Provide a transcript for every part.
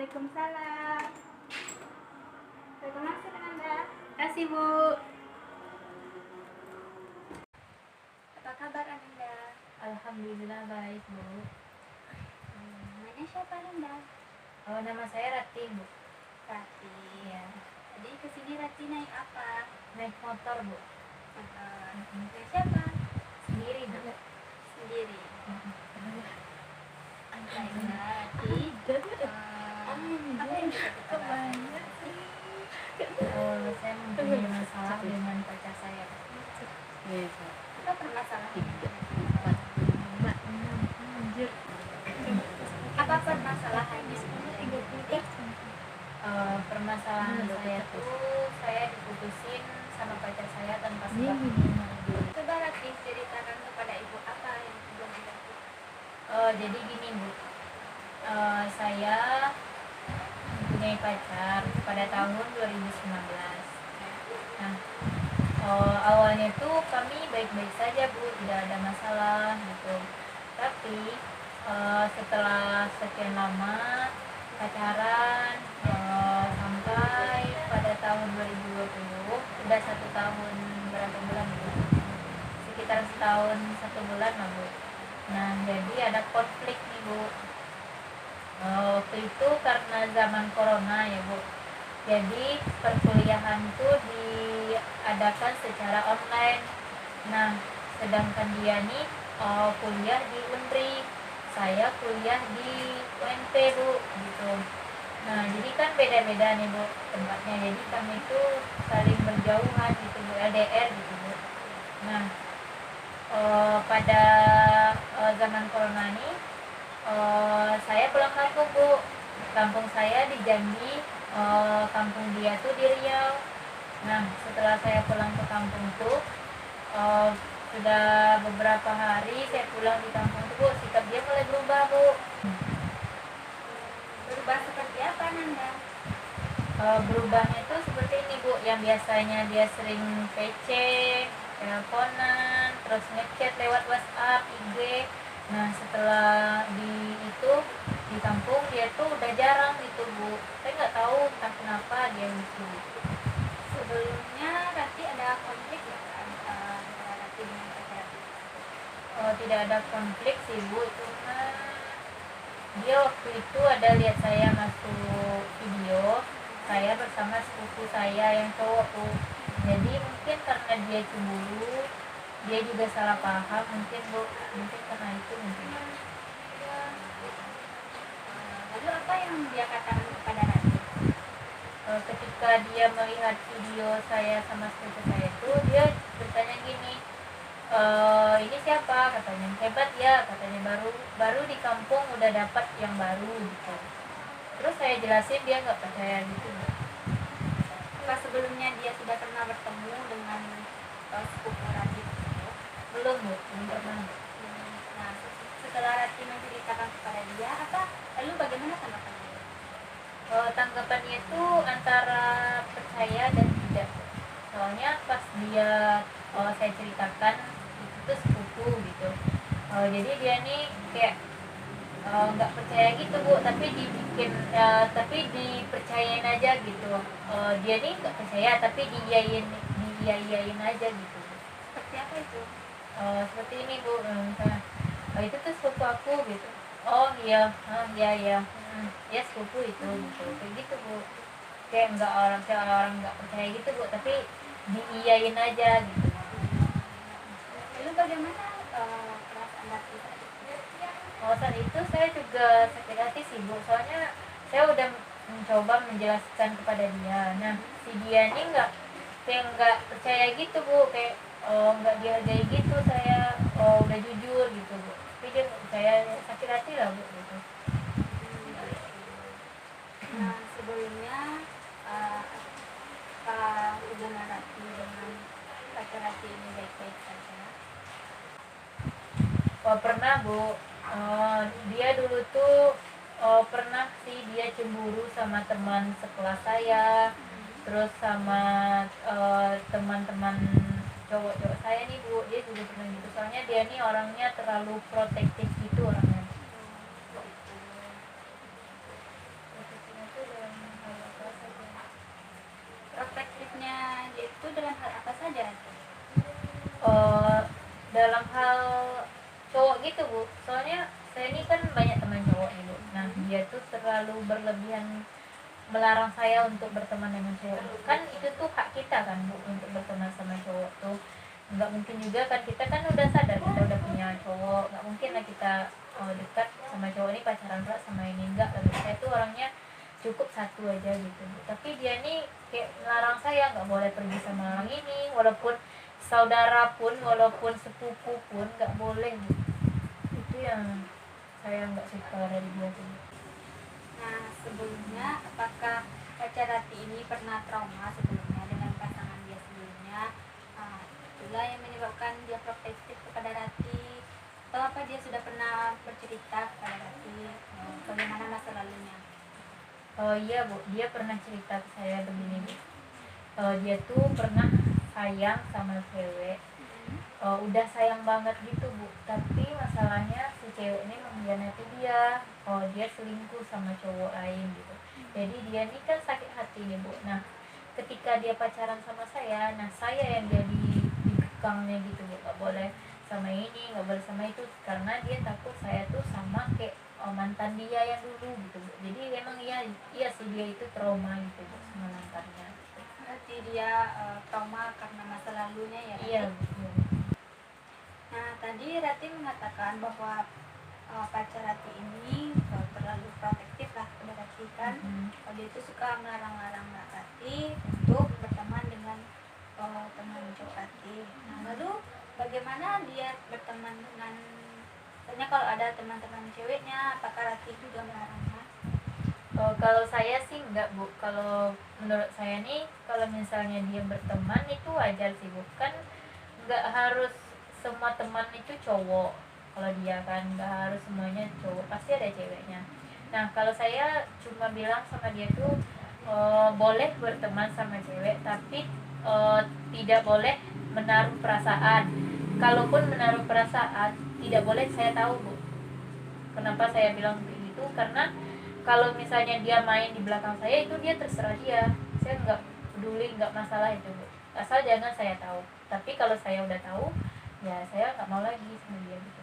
Waalaikumsalam. Perkenalkan Anda. Kasih Bu. Apa kabar Anda? Alhamdulillah baik Bu. Namanya siapa Anda? Oh, nama saya Rati Bu. Rati. Iya. Jadi kesini Rati naik apa? Naik motor Bu. Naik siapa? Sendiri Bu. Sendiri. Baiklah Rati. Apa yang bisa kita bahas? Oh, saya mempunyai masalah dengan pacar saya. Apa permasalahannya? Apa permasalahannya? Permasalahan saya tuh saya diputusin sama pacar saya tanpa sebab. Coba Rati ceritakan kepada ibu apa yang sudah dilakukan. Jadi gini Bu. Saya mempunyai pacar pada tahun 2019. Nah, awalnya tuh kami baik-baik saja Bu, tidak ada masalah gitu. Tapi setelah sekian lama pacaran, sampai pada tahun 2020 sudah 1 tahun berapa bulan Bu? Sekitar setahun 1 bulan lah Bu. Nah, jadi ada konflik nih Bu. Waktu itu karena zaman corona ya Bu, jadi perkuliahan tuh diadakan secara online. Nah, sedangkan dia nih kuliah di Unri, saya kuliah di UNP Bu gitu. Nah, jadi kan beda-beda nih Bu tempatnya, jadi kami tuh saling berjauhan gitu Bu, LDR gitu Bu. Nah, pada zaman corona nih saya pulang kampung Bu. Kampung saya di Jambi, kampung dia tuh di Riau. Nah, setelah saya pulang ke kampung tuh sudah beberapa hari saya pulang di kampung tuh Bu, sikap dia mulai berubah Bu. Berubah seperti apa Nanda? Berubahnya tuh seperti ini Bu, yang biasanya dia sering PC, teleponan, terus ngechat lewat WhatsApp, IG. Nah, setelah di kampung dia tuh udah jarang gitu Bu. Saya nggak tahu entah kenapa dia gitu. Sebelumnya Rati ada konflik ya antara Rati dengan pacar Rati? Tidak ada konflik sih Bu, cuma dia waktu itu ada lihat saya masuk video saya bersama sepupu saya yang cowok Bu. Jadi mungkin karena dia cemburu, dia juga salah paham mungkin Bu, mungkin karena itu mungkin. Lalu apa yang dia katakan kepada Rati? Ketika dia melihat video saya sama sepupu saya itu, dia bertanya gini, ini siapa katanya, hebat ya katanya, baru di kampung udah dapat yang baru gitu. Terus saya jelasin, dia nggak percaya gitu. Apa sebelumnya dia sudah pernah bertemu dengan sepupu Rati tersebut? Belum Bu, belum pernah. Nah, setelah Rati menceritakan kepada dia, lalu bagaimana tanggapan dia? Tanggapannya itu antara percaya dan tidak. Soalnya pas saya ceritakan itu tuh sepupu gitu. Jadi dia nih kayak nggak percaya gitu Bu, tapi dipercayain aja gitu. Dia nih nggak percaya tapi diiyain aja gitu. Seperti apa itu? Seperti ini Bu, misalnya, itu tuh sepupu aku gitu. Oh iya, iya, ya sepupu itu gitu, kayak gitu Bu. Kayak orang nggak percaya gitu Bu, tapi diiyain aja gitu. Lalu bagaimana perasaan Rati saat itu? Saat itu saya juga sakit hati sih Bu, soalnya saya udah mencoba menjelaskan kepada dia. Nah, si dia ini nggak percaya gitu Bu, kayak nggak dihargai gitu. Saya udah jujur gitu Bu, tapi dia nggak percaya, sakit hati lah Bu gitu. Nah, sebelumnya apa hubungan Rati dengan pacar Rati ini baik-baik saja? Pernah Bu, dia dulu tuh pernah sih dia cemburu sama teman sekelas saya, terus sama teman-teman cowok-cowok saya nih Bu. Dia juga pernah gitu, soalnya dia nih orangnya terlalu protektif gitu orangnya. sebenarnya dia itu dalam hal apa saja Rati? Dalam hal cowok gitu bu, soalnya saya ini kan banyak teman cowok nih bu. Nah dia tuh terlalu berlebihan melarang saya untuk berteman dengan cowok. Kan itu tuh hak kita kan bu, untuk berteman sama cowok tuh. Nggak mungkin juga kan, kita kan udah sadar kita udah punya cowok, nggak mungkin lah kita dekat sama cowok ini, pacaran pula sama ini, enggak. Tapi saya tuh orangnya cukup satu aja gitu bu. Tapi dia nih kayak melarang saya nggak boleh pergi sama orang ini, walaupun saudara pun, walaupun sepupu pun nggak boleh bu. Itu yang saya nggak suka dari dia tuh. Nah, sebelumnya apakah pacar Rati ini pernah trauma sebelumnya dengan pasangan dia sebelumnya? Itulah yang menyebabkan dia protektif kepada Rati. Atau apa dia sudah pernah bercerita kepada Rati bagaimana masa lalunya? Oh iya bu, dia pernah cerita ke saya begini bu. Dia tuh pernah sayang sama cewek, udah sayang banget gitu bu. Tapi masalahnya si cewek ini mengkhianati dia, dia selingkuh sama cowok lain gitu. Jadi dia ini kan sakit hati nih bu. Nah ketika dia pacaran sama saya, nah saya yang jadi dikekangnya gitu bu, nggak boleh sama ini, nggak boleh sama itu, karena dia takut saya tuh sama kayak mantan dia yang dulu gitu bu. Jadi emang iya sih dia itu trauma gitu bu sama mantannya. Berarti dia trauma karena masa lalunya ya Rati? Iya betul. Nah, tadi Rati mengatakan bahwa pacar Rati ini terlalu protektif lah kepada Rati kan. Dia itu suka melarang-larang Rati untuk berteman dengan teman cowok Rati. Nah, lalu bagaimana dia berteman dengan, misalnya kalau ada teman-teman ceweknya, apakah Rati juga melarangnya? Kalau saya sih enggak bu. Kalau menurut saya nih, kalau misalnya dia berteman itu wajar sih bu. Kan nggak harus semua teman itu cowok. Kalau dia kan nggak harus semuanya cowok, pasti ada ceweknya. Nah kalau saya cuma bilang sama dia tuh boleh berteman sama cewek, tapi tidak boleh menaruh perasaan. Kalaupun menaruh perasaan, tidak boleh saya tahu bu. Kenapa saya bilang begitu? Karena kalau misalnya dia main di belakang saya, itu dia terserah dia. Saya nggak peduli, nggak masalah itu bu. Asal jangan saya tahu. Tapi kalau saya udah tahu, ya saya nggak mau lagi sama dia gitu.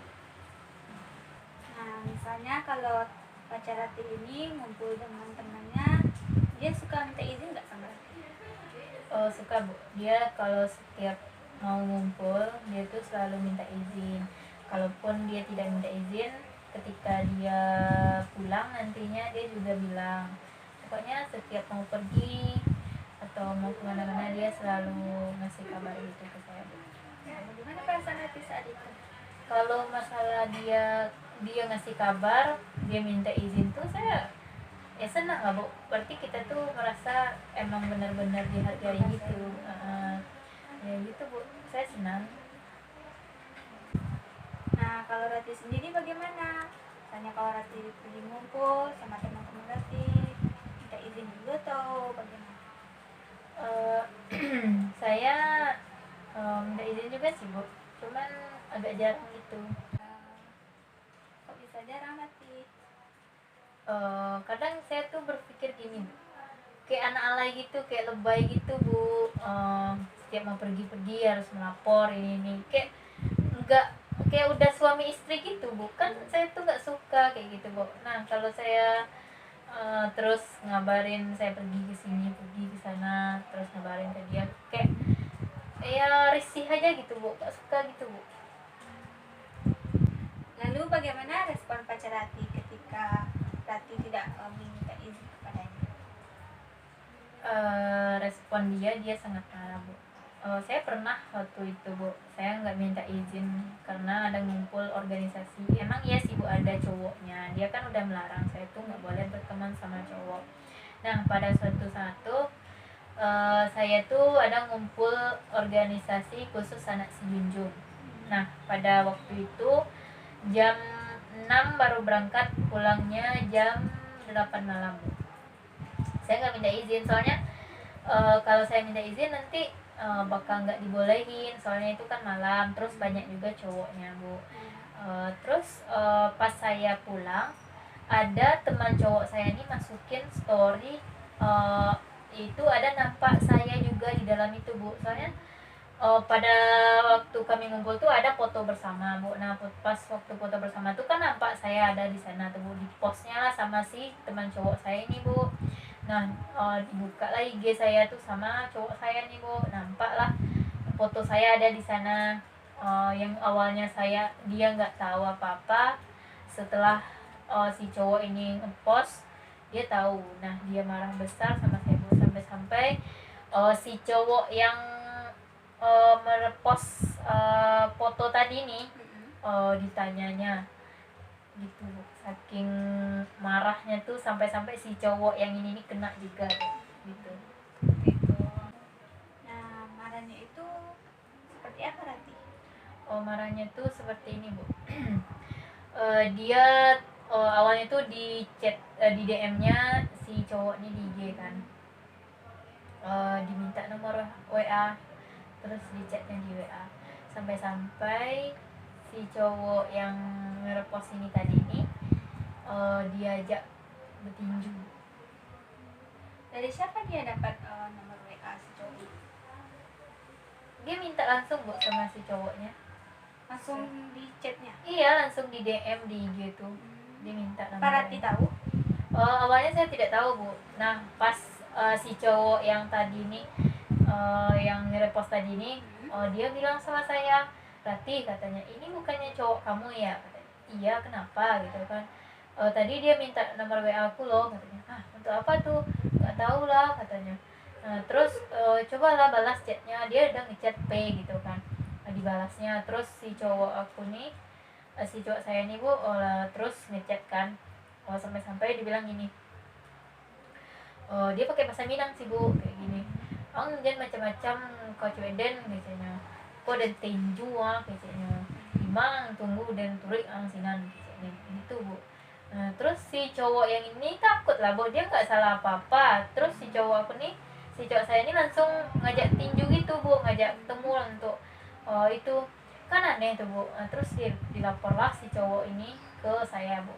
Nah, misalnya kalau pacar Rati ini ngumpul dengan temannya, dia suka minta izin nggak sama Rati? Suka bu. Dia kalau setiap mau ngumpul, dia tuh selalu minta izin. Kalaupun dia tidak minta izin, ketika dia pulang nantinya dia juga bilang, pokoknya setiap mau pergi atau mau kemana-mana dia selalu ngasih kabar gitu ke saya bu. Nah, bagaimana perasaan Rati saat itu? Kalau masalah dia ngasih kabar, dia minta izin tuh saya senang lah bu. Berarti kita tuh merasa emang benar-benar dihargai gitu. Ya gitu bu, saya senang. Nah, kalau Rati sendiri bagaimana? Misalnya kalau Rati pergi ngumpul sama teman-teman Rati, minta izin dulu atau bagaimana? Saya minta izin juga sih bu, cuman agak jarang gitu. Kok bisa jarang Rati? Kadang saya tuh berpikir gini bu, kayak anak alay gitu, kayak lebay gitu bu. Setiap mau pergi-pergi harus melapor ini kayak nggak, kayak udah suami istri gitu bu. Kan saya tuh nggak suka kayak gitu bu. Nah kalau saya terus ngabarin saya pergi ke sini, pergi ke sana, terus ngabarin ke dia, kayak ya risih aja gitu bu, nggak suka gitu bu. Lalu bagaimana respon pacar Rati ketika Rati tidak meminta izin kepadanya? Respon dia sangat marah bu. Saya pernah waktu itu bu, saya nggak minta izin karena ada ngumpul organisasi. Emang iya sih bu, ada cowoknya, dia kan udah melarang saya tuh nggak boleh berteman sama cowok. Nah pada suatu saat tuh saya tuh ada ngumpul organisasi khusus anak Sijunjung. Nah pada waktu itu jam 6 baru berangkat, pulangnya jam 8 malam bu. Saya nggak minta izin, soalnya kalau saya minta izin nanti bakal nggak dibolehin, soalnya itu kan malam, terus banyak juga cowoknya bu. Terus pas saya pulang, ada teman cowok saya ini masukin story itu ada nampak saya juga di dalam itu Bu. Soalnya pada waktu kami ngumpul tuh ada foto bersama Bu. Nah pas waktu foto bersama tuh kan nampak saya ada di sana tuh Bu, di postnya lah sama si teman cowok saya ini Bu. Nah dibuka lah IG saya tuh sama cowok saya nih Bu, nampak lah foto saya ada di sana. Yang awalnya dia nggak tahu apa-apa, setelah si cowok ini ngepost dia tahu. Nah dia marah besar sama saya Bu, sampai-sampai si cowok yang merepost foto tadi nih ditanyanya gitu Bu. Saking marahnya tuh sampai-sampai si cowok yang ini nih kena juga gitu. Gitu. Nah, marahnya itu seperti apa Rati? Marahnya tuh seperti ini Bu. Dia awalnya tuh di chat di DM-nya si cowok nih di IG kan, diminta nomor WA, terus di chatnya di WA, sampai-sampai si cowok yang ngerepost ini tadi ini diajak bertinju. Dari siapa dia dapat nomor WA si cowok ini? Dia minta langsung Bu sama si cowoknya, Langsung di chatnya? iya langsung di DM di IG tuh dia minta nomor. Pak Rati tahu? Awalnya saya tidak tahu Bu. Nah pas si cowok yang tadi ini yang nge-repost tadi ini dia bilang sama saya, Rati katanya, ini bukannya cowok kamu ya? Katanya, iya kenapa gitu kan. Tadi dia minta nomor WA aku loh katanya. Untuk apa tuh? Gak tahu lah katanya. Nah, terus cobalah balas chatnya, dia udah ngechat P gitu kan. Dibalasnya terus si cowok aku nih si cowok saya nih Bu terus ngechat kan, sampai-sampai dibilang gini, dia pakai bahasa Minang sih Bu, kayak gini, jangan macam-macam kau cewek den kayaknya, kau dan tinju kayaknya, imang tunggu dan turik sinan kayaknya gitu Bu. Nah, terus si cowok yang ini takut lah Bu, dia nggak salah apa-apa. Terus si cowok saya ini langsung ngajak tinju gitu Bu, ngajak ketemu untuk itu kan aneh tuh Bu. Terus dilaporlah si cowok ini ke saya Bu,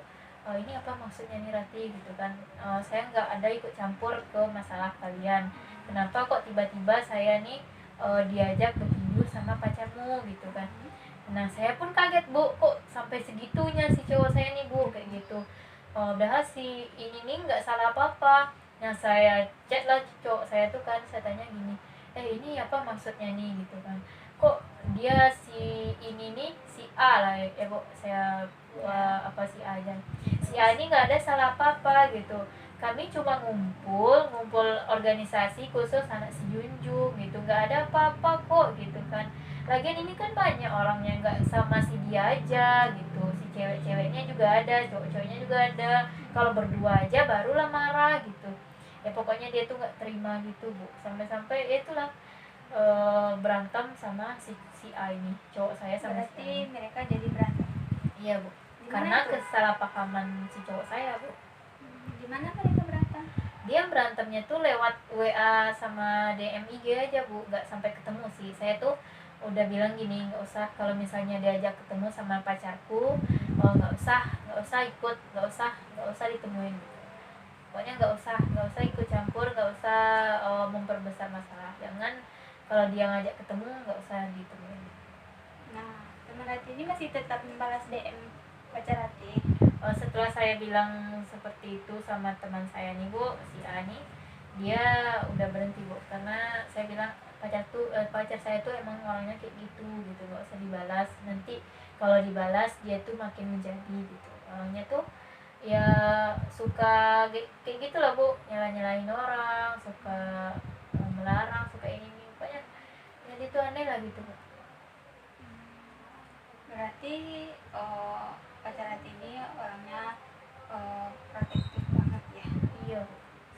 ini apa maksudnya nih Rati gitu kan, saya nggak ada ikut campur ke masalah kalian, kenapa kok tiba-tiba saya nih diajak bertinju sama pacarmu gitu kan. Nah saya pun kaget Bu, kok sampai segitunya si cowok saya nih Bu kayak gitu. Padahal si ini nih nggak salah apa-apa. Nah saya chat lah cowok saya tuh kan, saya tanya gini, ini apa maksudnya nih gitu kan, kok dia si ini nih si A lah ya Bu, saya si A aja, si A ini nggak ada salah apa-apa gitu, kami cuma ngumpul organisasi khusus anak si Junjung gitu, nggak ada apa-apa kok gitu kan. Lagian ini kan banyak orangnya, nggak sama si dia aja gitu, si cewek-ceweknya juga ada, cowok-cowoknya juga ada, kalau berdua aja barulah marah gitu. Ya pokoknya dia tuh nggak terima gitu Bu, sampai-sampai itulah berantem sama si A ini, cowok saya sama Berarti si A. mereka jadi berantem? Iya Bu, karena kesalahpahaman si cowok saya Bu. Gimana mereka berantem? Dia berantemnya tuh lewat WA sama DM IG aja Bu, nggak sampai ketemu sih. Saya tuh udah bilang gini, nggak usah kalau misalnya diajak ketemu sama pacarku, nggak usah ikut, nggak usah ditemuin gitu. Pokoknya nggak usah ikut campur, nggak usah memperbesar masalah, jangan kalau dia ngajak ketemu nggak usah ditemuin. Nah, teman Rati ini masih tetap membalas DM pacar Rati? Setelah saya bilang seperti itu sama teman saya nih Bu, si A nih, dia udah berhenti Bu, karena saya bilang pacar saya tuh emang orangnya kayak gitu, nggak usah dibalas, nanti kalau dibalas dia tuh makin menjadi gitu, orangnya tuh ya suka kayak gitu lah Bu, nyalahin orang, suka melarang, suka ini pokoknya jadi itu aneh lah gitu Bu. Berarti pacar Rati ini orangnya protektif banget ya? Iya Bu,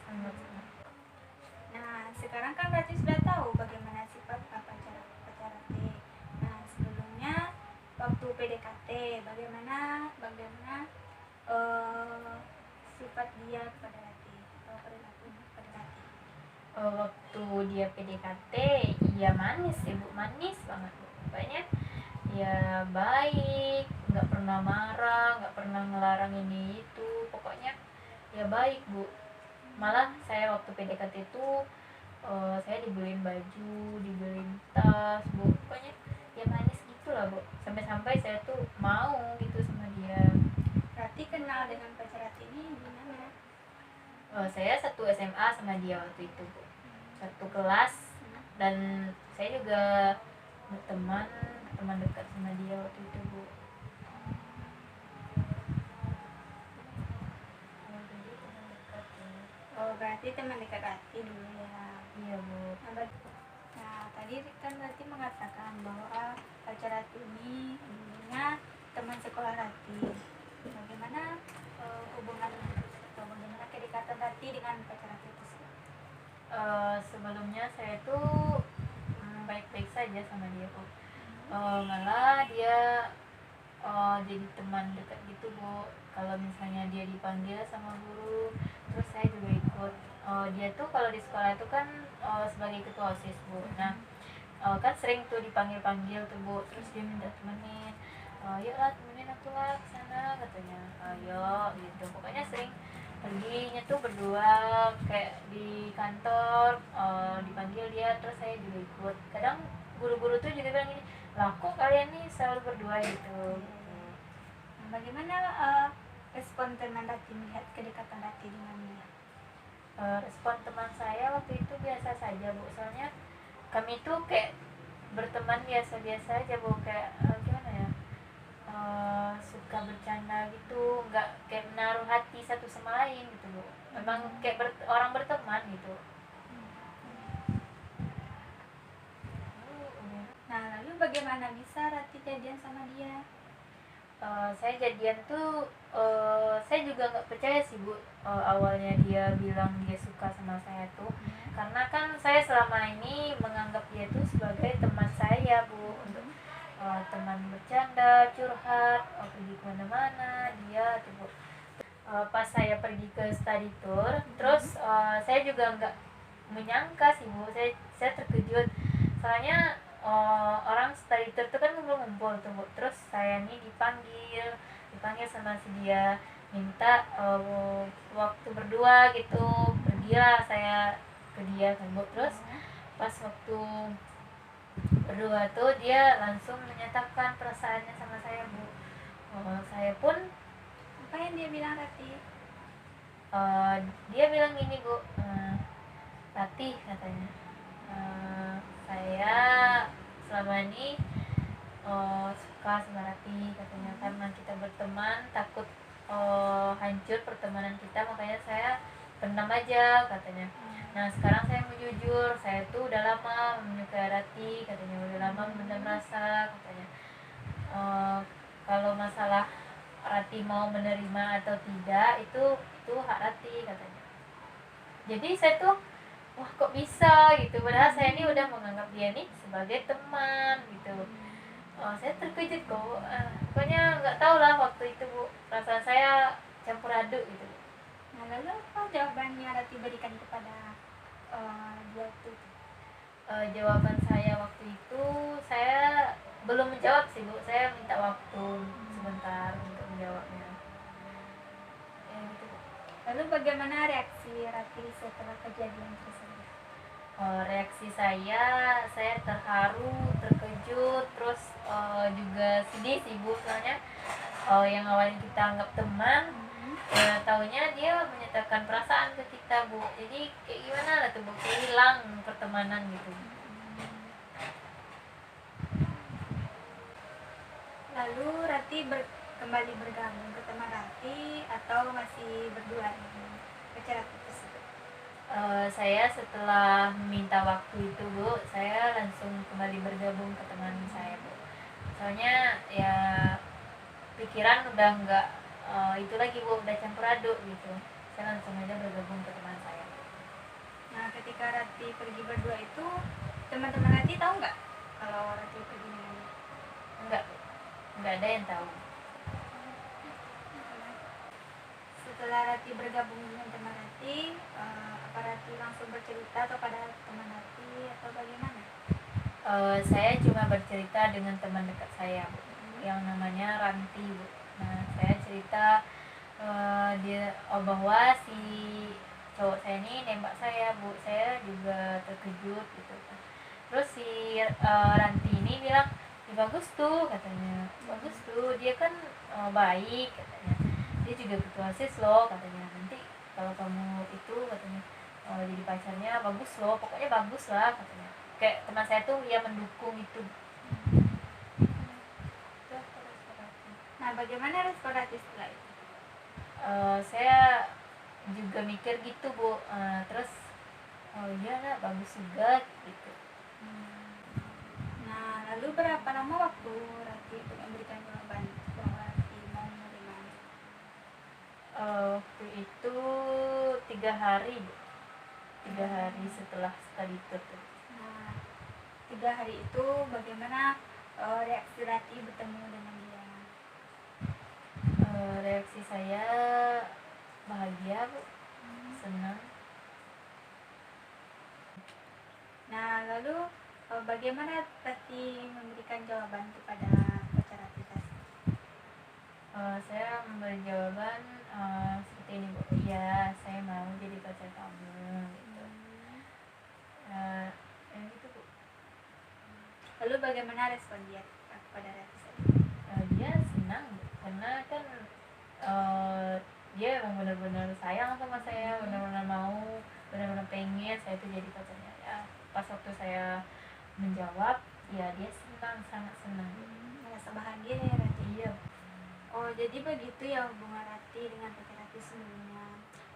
sangat. Nah, sekarang kan Rati sudah tahu bagaimana sifat pacar Rati. Nah, sebelumnya waktu PDKT bagaimana sifat dia kepada Rati atau perilaku kepada Rati? Waktu dia PDKT ya manis ya Bu, manis banget Bu, pokoknya ya baik, nggak pernah marah, nggak pernah ngelarang ini itu, pokoknya ya baik Bu. Malah saya waktu PDKT itu saya dibeliin baju, dibeliin tas, Bu. Pokoknya ya manis gitu lah, Bu. Sampai-sampai saya tuh mau gitu sama dia. Berarti kenal dengan pacar Rati ini gimana? Saya satu SMA sama dia waktu itu, Bu. Satu kelas, dan saya juga teman dekat sama dia waktu itu, Bu. Oh, berarti teman dekat Rati dulu ya. Iya, Bu. Nah, tadi kan Rati mengatakan bahwa pacar Rati ini dulunya teman sekolah Rati. Bagaimana hubungan atau bagaimana kedekatan Rati dengan pacar Rati tersebut? Sebelumnya saya tuh baik-baik saja sama dia, Bu. Malah dia jadi teman dekat gitu, Bu. Kalau misalnya dia dipanggil sama guru, terus saya juga ikut. Dia tuh kalau di sekolah itu kan sebagai ketua OSIS, Bu. Nah, kan sering tuh dipanggil-panggil tuh, Bu. Terus dia minta temenin, yuk lah temenin aku lah ke sana, katanya. Ayo gitu. Pokoknya sering perginya tuh berdua, kayak di kantor dipanggil dia, terus saya juga ikut. Kadang guru-guru tuh juga bilang gini, lah kok kalian nih selalu berdua gitu. Nah, bagaimana respon teman Rati melihat kedekatan Rati dengan dia? Respon teman saya waktu itu biasa saja, Bu. Soalnya kami tuh kayak berteman biasa-biasa aja, Bu. Kayak gimana ya, suka bercanda gitu, nggak kayak menaruh hati satu sama lain gitu, Bu. Memang kayak orang berteman gitu. Nah, lalu bagaimana bisa Rati jadian sama dia? Saya jadian tuh saya juga nggak percaya sih, Bu. Awalnya dia bilang dia suka sama saya tuh karena kan saya selama ini menganggap dia tuh sebagai teman saya, Bu, untuk teman bercanda, curhat, pergi kemana-mana dia tuh, Bu. Pas saya pergi ke study tour, terus saya juga nggak menyangka sih, Bu. Saya terkejut soalnya orang study tour itu kan ngumpul-ngumpul tuh, Bu. Terus saya nih dipanggil sama si dia, minta waktu berdua gitu. Pergilah saya ke dia kan, Bu. Terus pas waktu berdua tuh dia langsung menyatakan perasaannya sama saya, Bu. Saya pun Apa yang dia bilang Rati? dia bilang gini, Bu, Rati katanya, saya selama ini suka sama Rati katanya, karena kita berteman takut hancur pertemanan kita, makanya saya pendam aja katanya. Nah, sekarang saya mau jujur, saya tuh udah lama menyukai Rati katanya, udah lama mendam rasa katanya. Kalau masalah Rati mau menerima atau tidak, itu hak Rati katanya. Jadi saya tuh, wah kok bisa gitu, padahal saya ini udah menganggap dia nih sebagai teman gitu. Saya terkejut kok, pokoknya nggak tahu lah waktu itu, Bu, perasaan saya campur aduk gitu. Nah, lalu apa jawabannya Rati berikan kepada dia itu? Jawaban saya waktu itu, saya belum menjawab sih, Bu. Saya minta waktu sebentar untuk menjawabnya. Ya gitu, Bu. Lalu bagaimana reaksi Rati setelah kejadian tersebut? Reaksi saya terharu, terkejut, terus juga sedih sih, Bu. Soalnya yang awalnya kita anggap teman, ya taunya dia menyatakan perasaan ke kita, Bu. Jadi kayak gimana lah tuh, Bu, kayak hilang pertemanan gitu. Lalu Rati kembali bergabung ke teman Rati atau masih berdua dengan pacar Rati tersebut? Saya setelah meminta waktu itu, Bu, saya langsung kembali bergabung ke teman saya, Bu. Soalnya ya pikiran udah nggak itu lagi, Bu, udah campur aduk gitu. Saya langsung aja bergabung ke teman saya. Nah, ketika Rati pergi berdua itu, teman-teman Rati tahu nggak kalau Rati pergi dengan dia? Nggak ada yang tahu. Setelah Rati bergabung dengan teman Rati, apa Rati langsung bercerita atau pada teman Rati atau bagaimana? Saya cuma bercerita dengan teman dekat saya, Bu, yang namanya Ranti, Bu. Nah, saya cerita dia bahwa si cowok saya lanjut gitu kan. Terus si Ranti ini bilang ya bagus tuh katanya, bagus tuh dia kan baik katanya, dia juga ketua OSIS loh katanya, nanti kalau kamu itu katanya jadi pacarnya bagus loh, pokoknya bagus lah katanya. Kayak teman saya tuh ya mendukung itu. Nah, bagaimana respon Rati setelah itu? Saya juga mikir gitu bu. Terus oh iya nak bagus juga gitu. Nah, lalu berapa lama waktu Rati untuk memberikan jawaban bahwa Rati mau menerima? Waktu itu 3 hari bu. 3 hari setelah study tour tuh. Nah, 3 hari itu bagaimana reaksi Rati bertemu dengan dia? Reaksi saya bahagia bu, senang. Nah, lalu bagaimana Rati memberikan jawaban kepada pacar Rati tadi? Saya memberi jawaban seperti ini bu, ya saya mau jadi pacar kamu gitu. Gitu bu. Lalu bagaimana respon dia kepada Rati tadi? Dia senang bu, karena kan dia emang benar-benar sayang sama saya, benar-benar mau, benar-benar pengen saya tuh jadi pacarnya. Ya pas waktu saya menjawab ya dia senang, sangat senang. Merasa bahagia ya Rati? Iya. Oh, jadi begitu ya hubungan Rati dengan pacar Rati sebelumnya.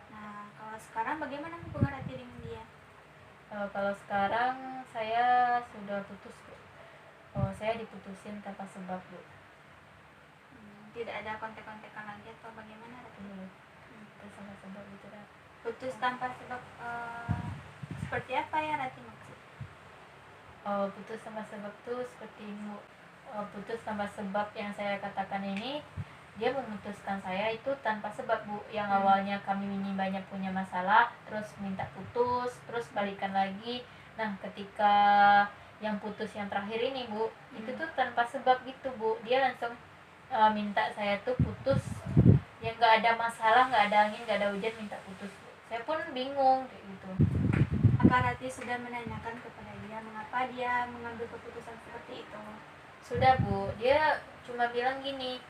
Nah, kalau sekarang bagaimana hubungan Rati dengan dia? Kalau sekarang saya sudah putus bu. Saya diputusin tanpa sebab bu. Tidak ada kontek-kontekan lagi atau bagaimana Rati? Terus tanpa sebab gitu kan. Putus tanpa sebab seperti apa ya Rati maksud? Putus tanpa sebab tuh seperti ini bu. Putus tanpa sebab yang saya katakan ini, dia memutuskan saya itu tanpa sebab bu. Yang awalnya kami ini banyak punya masalah, terus minta putus, terus balikan lagi. Nah ketika yang putus yang terakhir ini bu, itu tuh tanpa sebab gitu bu. Dia langsung minta saya tuh putus, yang nggak ada masalah, nggak ada angin, nggak ada hujan, minta putus bu. Saya pun bingung kayak gitu. Apa Rati sudah menanyakan kepada dia mengapa dia mengambil keputusan seperti itu? Sudah bu, dia cuma bilang gini,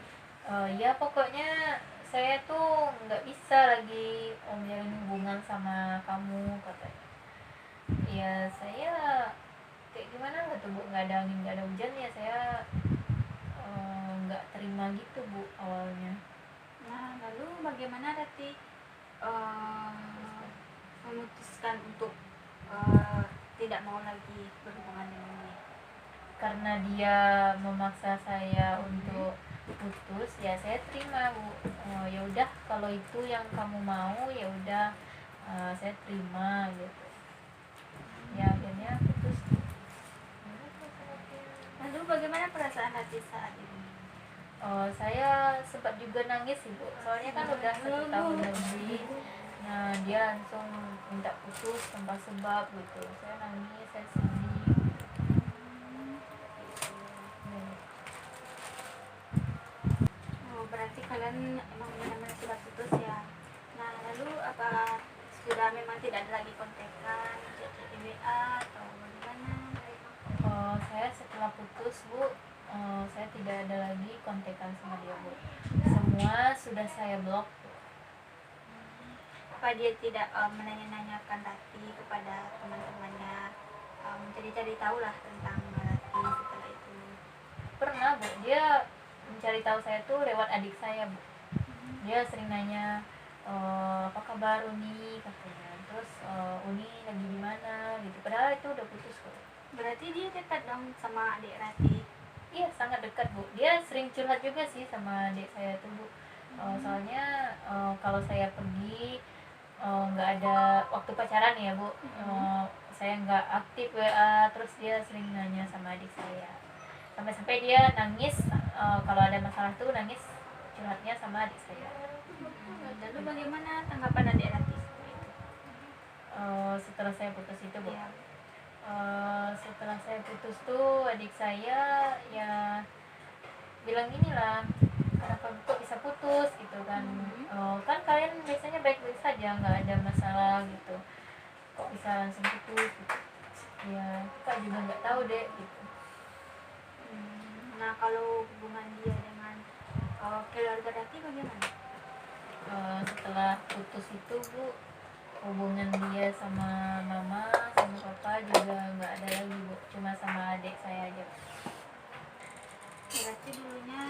ya pokoknya saya tuh nggak bisa lagi menjalin hubungan sama kamu katanya. Ya saya kayak gimana nggak tuh bu, nggak ada angin nggak ada hujan, ya saya nggak terima gitu bu awalnya. Nah, lalu bagaimana Rati memutuskan untuk tidak mau lagi berhubungan dengan dia? Karena dia memaksa saya untuk putus, ya saya terima bu. Ya udah kalau itu yang kamu mau ya udah, saya terima gitu. Ya akhirnya putus. Lalu bagaimana perasaan Rati saat ini? Saya sempat juga nangis sih bu, soalnya kan udah 1 tahun lebih. Nah dia langsung minta putus tanpa sebab gitu. Saya nangis, saya sedih. Oh, berarti kalian emang benar-benar sudah putus ya. Nah, lalu apa sudah memang tidak ada lagi kontekan, chat di WA atau bagaimana? Saya setelah putus bu, saya tidak ada lagi kontekan sama dia bu. Semua sudah saya blok bu. Apa dia tidak menanya-nanyakan Rati kepada teman-temannya, mencari-cari tahu lah tentang Rati setelah itu? Pernah bu, dia mencari tahu saya tuh lewat adik saya bu. Dia sering nanya, apa kabar Uni katanya, terus Uni lagi di mana gitu, padahal itu udah putus kok. Berarti dia dekat dong sama adik Rati? Iya sangat dekat bu, dia sering curhat juga sih sama adik saya tuh bu. Soalnya kalau saya pergi nggak ada waktu pacaran ya bu, saya nggak aktif WA, terus dia sering nanya sama adik saya, sampai-sampai dia nangis kalau ada masalah tuh nangis curhatnya sama adik saya. Lalu bagaimana tanggapan adik Rati? Setelah saya putus itu bu, Ya. setelah saya putus tuh adik saya ya bilang gini lah, kenapa kok bisa putus gitu kan. Kan kalian biasanya baik-baik saja, nggak ada masalah gitu, kok bisa langsung putus gitu. Ya Kak juga nggak tahu deh gitu. Nah, kalau hubungan dia dengan keluarga Rati bagaimana? Setelah putus itu Bu, hubungan dia sama mama sama papa juga nggak ada lagi Bu, cuma sama adik saya aja. Berarti dulunya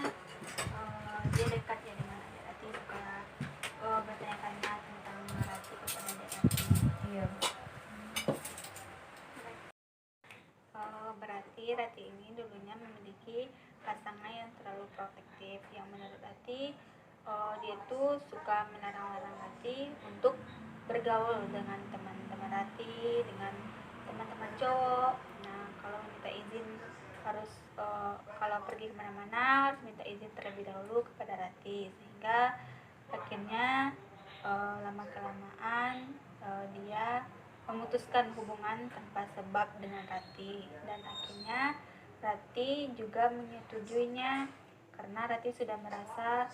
dia dekat ya dengan adik Rati, suka bertanya-tanya tentang Rati kepada adik Rati. Iya Bu. Berarti Rati ini dulunya memiliki pasangan yang terlalu protektif, yang menurut Rati dia tuh suka melarang-larang Rati untuk bergaul dengan teman-teman Rati, dengan teman-teman cowok. Nah, kalau minta izin harus kalau pergi kemana-mana harus minta izin terlebih dahulu kepada Rati, sehingga akhirnya lama kelamaan dia memutuskan hubungan tanpa sebab dengan Rati, dan akhirnya Rati juga menyetujuinya karena Rati sudah merasa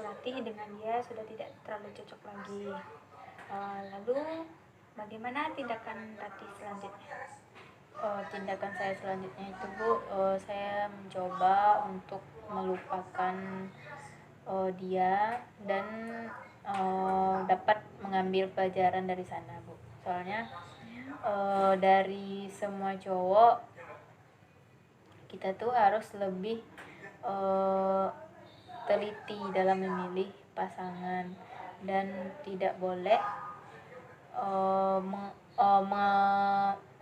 Rati dengan dia sudah tidak terlalu cocok lagi. Lalu bagaimana tindakan Rati selanjutnya? Tindakan saya selanjutnya itu Bu, saya mencoba untuk melupakan dia dan dapat mengambil pelajaran dari sana Bu. Soalnya dari semua cowok kita tuh harus lebih teliti dalam memilih pasangan dan tidak boleh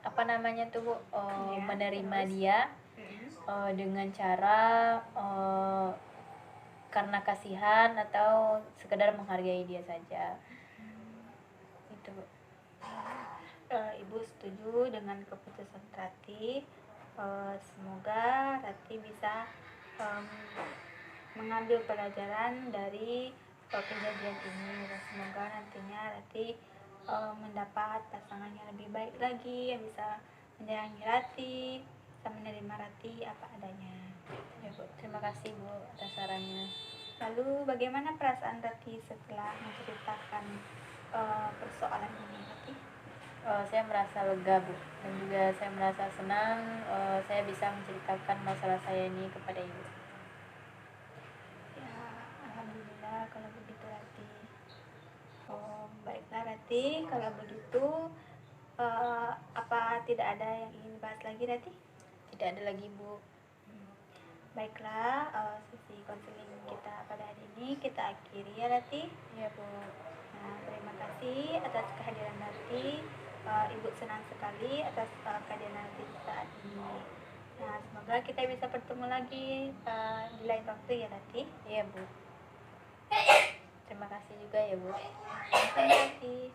apa namanya tuh Bu, menerima dia dengan cara karena kasihan atau sekedar menghargai dia saja. Itu Bu. Ibu setuju dengan keputusan Rati. Semoga Rati bisa mengambil pelajaran dari kejadian ini, dan semoga nantinya Rati mendapat pasangan yang lebih baik lagi, yang bisa menyayangi Rati, bisa menerima Rati apa adanya. Ya Bu, terima kasih Bu atas sarannya. Lalu bagaimana perasaan Rati setelah menceritakan persoalan ini, Rati? Saya merasa lega Bu, dan juga saya merasa senang saya bisa menceritakan masalah saya ini kepada Ibu. Ya, alhamdulillah kalau begitu Rati. Baiklah Rati, kalau begitu apa tidak ada yang ingin dibahas lagi Rati? Tidak ada lagi Bu. Baiklah, sesi konseling kita pada hari ini kita akhiri ya Rati. Ya Bu. Nah, terima kasih atas kehadiran Rati. Ibu senang sekali atas kehadiran Rati saat ini. Nah, semoga kita bisa bertemu lagi di lain waktu ya Rati. Iya Bu. Terima kasih juga ya Bu. Terima kasih.